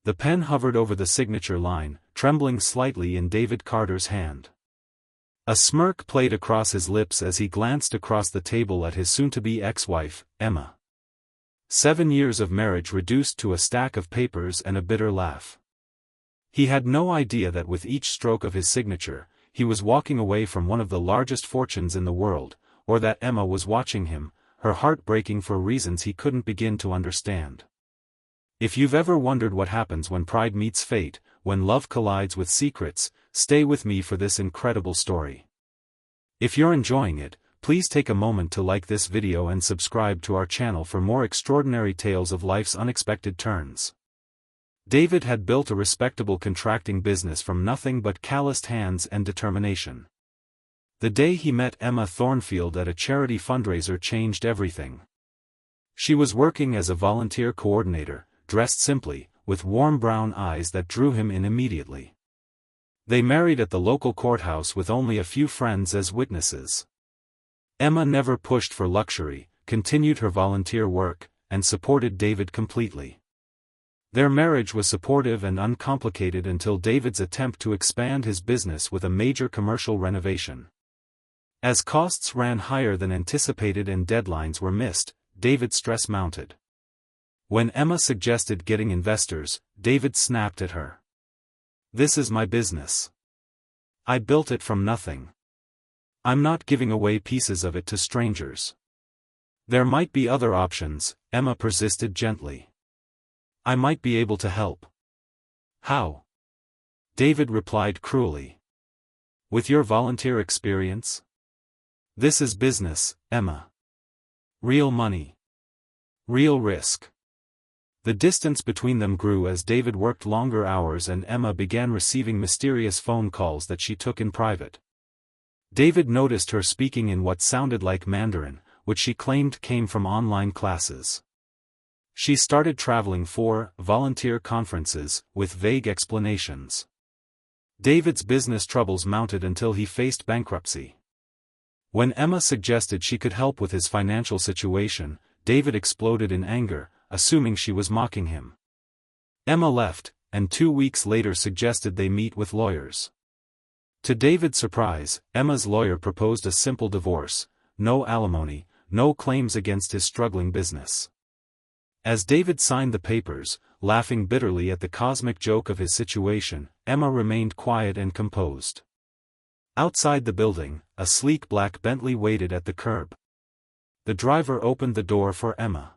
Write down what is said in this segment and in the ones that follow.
The pen hovered over the signature line, trembling slightly in David Carter's hand. A smirk played across his lips as he glanced across the table at his soon-to-be ex-wife, Emma. 7 years of marriage reduced to a stack of papers and a bitter laugh. He had no idea that with each stroke of his signature, he was walking away from one of the largest fortunes in the world, or that Emma was watching him, her heart breaking for reasons he couldn't begin to understand. If you've ever wondered what happens when pride meets fate, when love collides with secrets, stay with me for this incredible story. If you're enjoying it, please take a moment to like this video and subscribe to our channel for more extraordinary tales of life's unexpected turns. David had built a respectable contracting business from nothing but calloused hands and determination. The day he met Emma Thornfield at a charity fundraiser changed everything. She was working as a volunteer coordinator, dressed simply, with warm brown eyes that drew him in immediately. They married at the local courthouse with only a few friends as witnesses. Emma never pushed for luxury, continued her volunteer work, and supported David completely. Their marriage was supportive and uncomplicated until David's attempt to expand his business with a major commercial renovation. As costs ran higher than anticipated and deadlines were missed, David's stress mounted. When Emma suggested getting investors, David snapped at her. "This is my business. I built it from nothing. I'm not giving away pieces of it to strangers." "There might be other options," Emma persisted gently. "I might be able to help." "How?" David replied cruelly. "With your volunteer experience? This is business, Emma. Real money. Real risk." The distance between them grew as David worked longer hours and Emma began receiving mysterious phone calls that she took in private. David noticed her speaking in what sounded like Mandarin, which she claimed came from online classes. She started traveling for volunteer conferences, with vague explanations. David's business troubles mounted until he faced bankruptcy. When Emma suggested she could help with his financial situation, David exploded in anger, assuming she was mocking him. Emma left, and 2 weeks later suggested they meet with lawyers. To David's surprise, Emma's lawyer proposed a simple divorce, no alimony, no claims against his struggling business. As David signed the papers, laughing bitterly at the cosmic joke of his situation, Emma remained quiet and composed. Outside the building, a sleek black Bentley waited at the curb. The driver opened the door for Emma.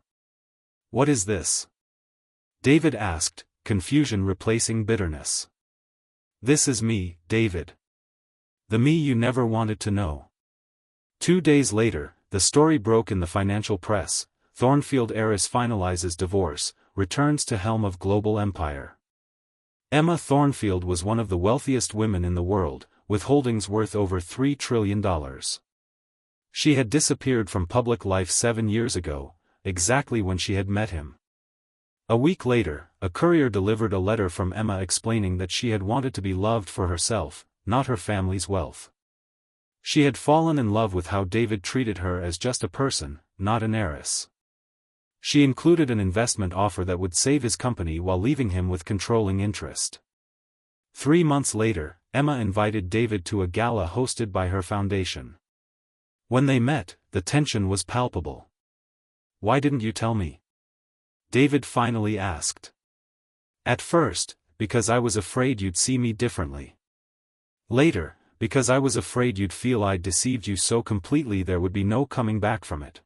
"What is this?" David asked, confusion replacing bitterness. "This is me, David. The me you never wanted to know." 2 days later, the story broke in the financial press. Thornfield heiress finalizes divorce, returns to helm of global empire. Emma Thornfield was one of the wealthiest women in the world, with holdings worth over $3 trillion. She had disappeared from public life 7 years ago, exactly when she had met him. A week later, a courier delivered a letter from Emma explaining that she had wanted to be loved for herself, not her family's wealth. She had fallen in love with how David treated her as just a person, not an heiress. She included an investment offer that would save his company while leaving him with controlling interest. 3 months later, Emma invited David to a gala hosted by her foundation. When they met, the tension was palpable. "Why didn't you tell me?" David finally asked. "At first, because I was afraid you'd see me differently. Later, because I was afraid you'd feel I'd deceived you so completely there would be no coming back from it."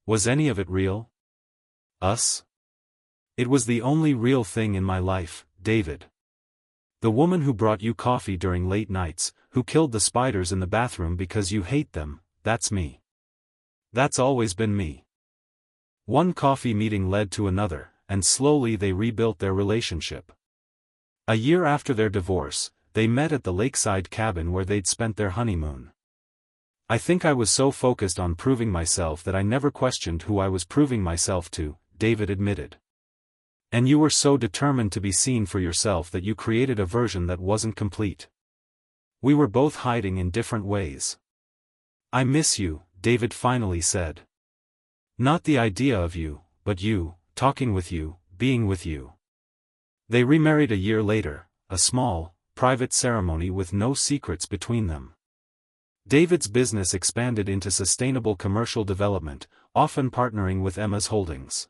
"Was any of it real? Us?" "It was the only real thing in my life, David. The woman who brought you coffee during late nights, who killed the spiders in the bathroom because you hate them, that's me. That's always been me." One coffee meeting led to another, and slowly they rebuilt their relationship. A year after their divorce, they met at the lakeside cabin where they'd spent their honeymoon. "I think I was so focused on proving myself that I never questioned who I was proving myself to," David admitted. "And you were so determined to be seen for yourself that you created a version that wasn't complete. We were both hiding in different ways." "I miss you," David finally said. "Not the idea of you, but you, talking with you, being with you." They remarried a year later, a small, private ceremony with no secrets between them. David's business expanded into sustainable commercial development, often partnering with Emma's holdings.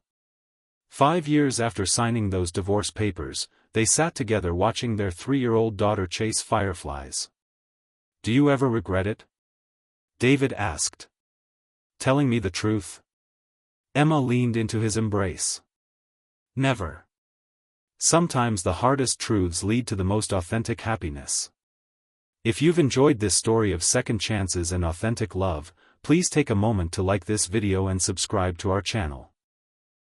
5 years after signing those divorce papers, they sat together watching their 3-year-old daughter chase fireflies. "Do you ever regret it?" David asked. "Telling me the truth?" Emma leaned into his embrace. "Never. Sometimes the hardest truths lead to the most authentic happiness." If you've enjoyed this story of second chances and authentic love, please take a moment to like this video and subscribe to our channel.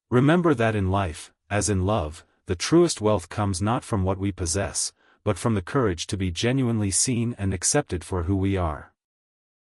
Remember that in life, as in love, the truest wealth comes not from what we possess, but from the courage to be genuinely seen and accepted for who we are.